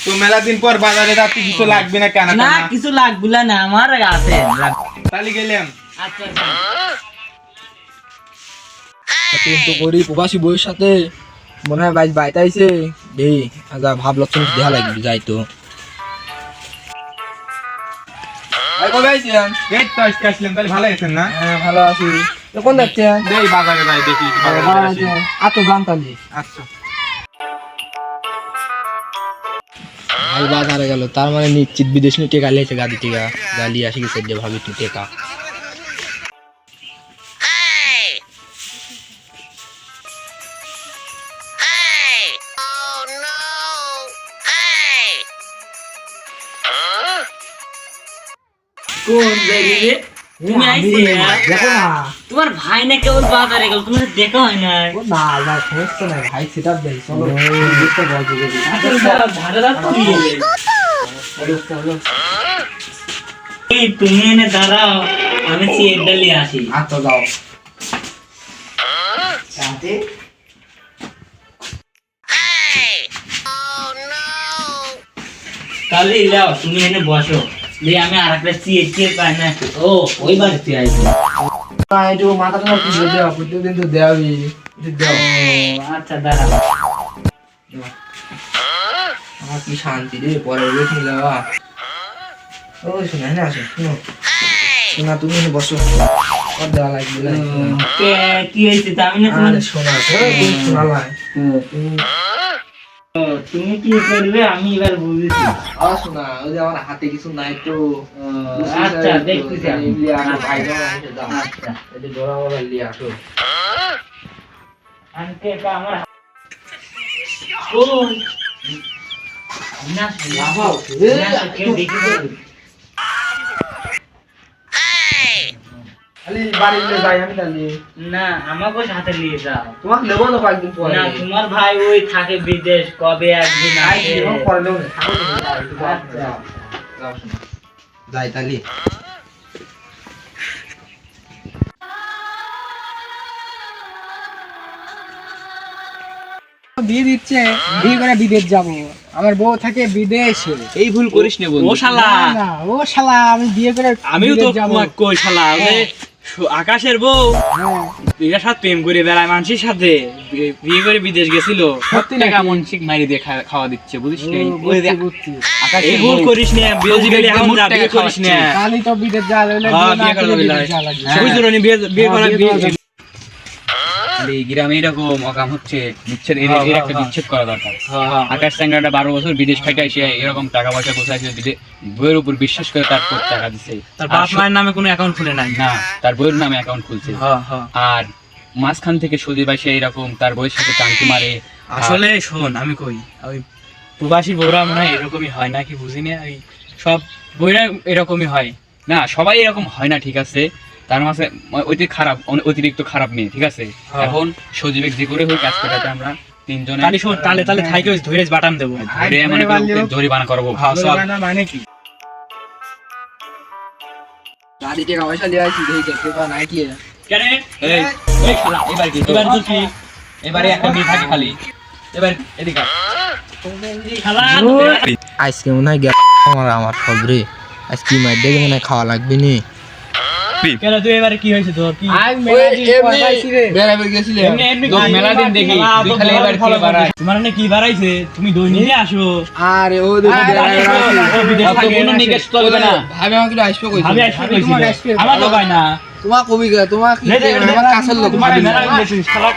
তো মেলা দিন পর বাজারে যাচ্ছি, কিছু লাগবে না কেন? না কিছু লাগবে না, আমার আছে। তাহলে গেলাম। আচ্ছা কিন্তু গরিব প্রবাসী বউয়ের সাথে মনে হয় বাইশ বাইতে আইছে। এই আচ্ছা ভাব লক্ষণ দেখা লাগবে, যাই তো। ভাই কবে আইছেন? এই তো আজকে আসলাম, তাহলে ভালো আছেন না? হ্যাঁ ভালো আছি। তো কোন যাচ্ছেন? এই বাজারে ভাই, দেখি বাজারে আসি। আতো জানতালি। আচ্ছা। ভাই বাজারে গেল, তার মানে নিশ্চিত বিদেশ নিয়ে টেকা লিয়েছে, গাড়ি টেকা গালি আসি গেছে যে ভাবি তুই টেকা। কোন জায়গায় তুমি আইছে? দেখো না, তোমার ভাই না কেবল বাজারে গেল, তোমার দেখা হয় না। ও না না সমস্যা নাই, ভাই সেটআপ দেই, চলো দেখতে গল্প করি। এই তুমি এনে দাঁড়াও, আমি চেয়ারটা নিয়ে আসি। আচ্ছা যাও। শান্তি তাহলে যাও, তুমি এনে বসো। দিয়ে আমি আর একটা চেয়ার পাই না। ও ওই বাড়িতে আইছি। একটু মাথাটা একটু দিয়ে দাও, প্রত্যেকদিন তো দেওয়াই। দাও। আচ্ছা দাঁড়াও। আমার কি শান্তি রে, পরে রেখে যাওয়া। ও শোনা না, আসো শোনো শোনা, তুমি এনে বসো। আর দেওয়া লাগবে না। কি হয়েছে তা আমি না আরে শোনা, তুমি শোনালাই। তুমি কি করবে আমি এবার বুঝেছি। আর শোনা, ওই যে আমার হাতে কিছু নাই তো। আচ্ছা দেখতেছি আমি। লিয়ে আসো, ভাই যাও এসে দাও। আচ্ছা এই জোড়া বলা লিয়ে আসো। আনকে কা আমার কোন না লাভাও কেউ দেখি খালি বাড়ি নিয়ে যাই আমি তাহলে। না আমাকে সাথে নিয়ে যাও। তোমাকে নেবো তো কয়েকদিন পরে। না তোমার ভাই ওই থাকে বিদেশ, কবে একদিন আসে। পরে নেবো না, থাকো তুমি, যাও, যাও শোনা। যাই তাহলে। বিয়ে দিচ্ছে, বিয়ে করে বিদেশ যাব। আমার বউ থাকে বিদেশে। এই ভুল করিস না বন্ধু। ও শালা, না ও শালা, আমি বিয়ে করে আমিও তো বিদেশ যাবো। কই শালা, আকাশের বউ হ্যাঁ, এর সাথে প্রেম করে বেড়ায়, মানুষের সাথে বিয়ে করে বিদেশ গেছিল। সত্যি টাকা নাকি? মনসিক মারি দিয়ে খাওয়া দিচ্ছে, বুঝিস ও, না? বুঝছি, বুঝছি। এই ভুল করিস না, বিয়ে দিবি এখন যা, বিয়ে করিস না। তাহলে তো বিদেশ যাওয়া লাগলে, হ্যাঁ, বিয়ে না বিয়ে করা করলে যাবে বিদেশ না। যাওয়া লাগবে। বুঝছো না, বিয়ে করা বিয়ে করা যাবে। এই গ্রামে এরকম অকাম হচ্ছে, বিচ্ছেদ এর একটা বিচ্ছেদ করা দরকার। আকাশ চ্যাংড়াটা 12 বছর বিদেশ খাইতে এসে এরকম টাকা পয়সা গোছাইছে, বইয়ের উপর বিশ্বাস করে তারপর টাকা দিছে। তার বাপ মায়ের নামে কোনো অ্যাকাউন্ট খুলে নাই। না, তার বইয়ের নামে অ্যাকাউন্ট খুলছে। আর মাঝখান থেকে সজীব এসে এরকম তার বইয়ের সাথে টাঙ্কি মারে। আসলে শোন, আমি কই ওই প্রবাসী বউরা মনে হয় এরকমই হয় নাকি বুঝি না, ওই সব বউরা এরকমই হয়। না, সবাই এরকম হয় না, ঠিক আছে। তার মাঝে অতিরিক্ত খারাপ মেয়ে, ঠিক আছে। এখন সজীবেক যে করে হোক কাজ করতে আমরা তিনজনে তাহলে শোন, তাহলে থাইকে ধরে বাটাম দেবো। ধরে মানে জরিমানা করবো। মানে কি? গাড়ি টাকা পয়সা লিয়ে আসি, দেখি দেখতে পাওয়া নাই কি। কেন এই এই শালা, এবার কি এবার তো কি এবারে একটা মেয়ে থাকে খালি। এবার এদিকে আয়। আজকে মনে হয় আমার সব রে, আজকে মার দেখে মনে হয় খাওয়া লাগবে নি। কেন তুই এবারে কি হয়েছে তোর? কি আজ মেলা দিন পর পাইছি রে। বেড়াবে গেছিলে। মেলা দিন দেখি তুই খালি এবার কি বাড়ায়। তোমার এনে কি বাড়াইছে? তুমি দই নিয়ে আসো। আরে ও দেখো ও বিদেশ অত থাকে কোনো না, নিকেশ চলবে না। ভাবে আমাকে আসবে কইছে। ভাবি আসবে কইছিল। তোমার আসবে। আমার তো কয় না। তোমার কবি তোমার কি আমার কাছের লোক তোমার ভাবি না। মেলা গেছিস শালা।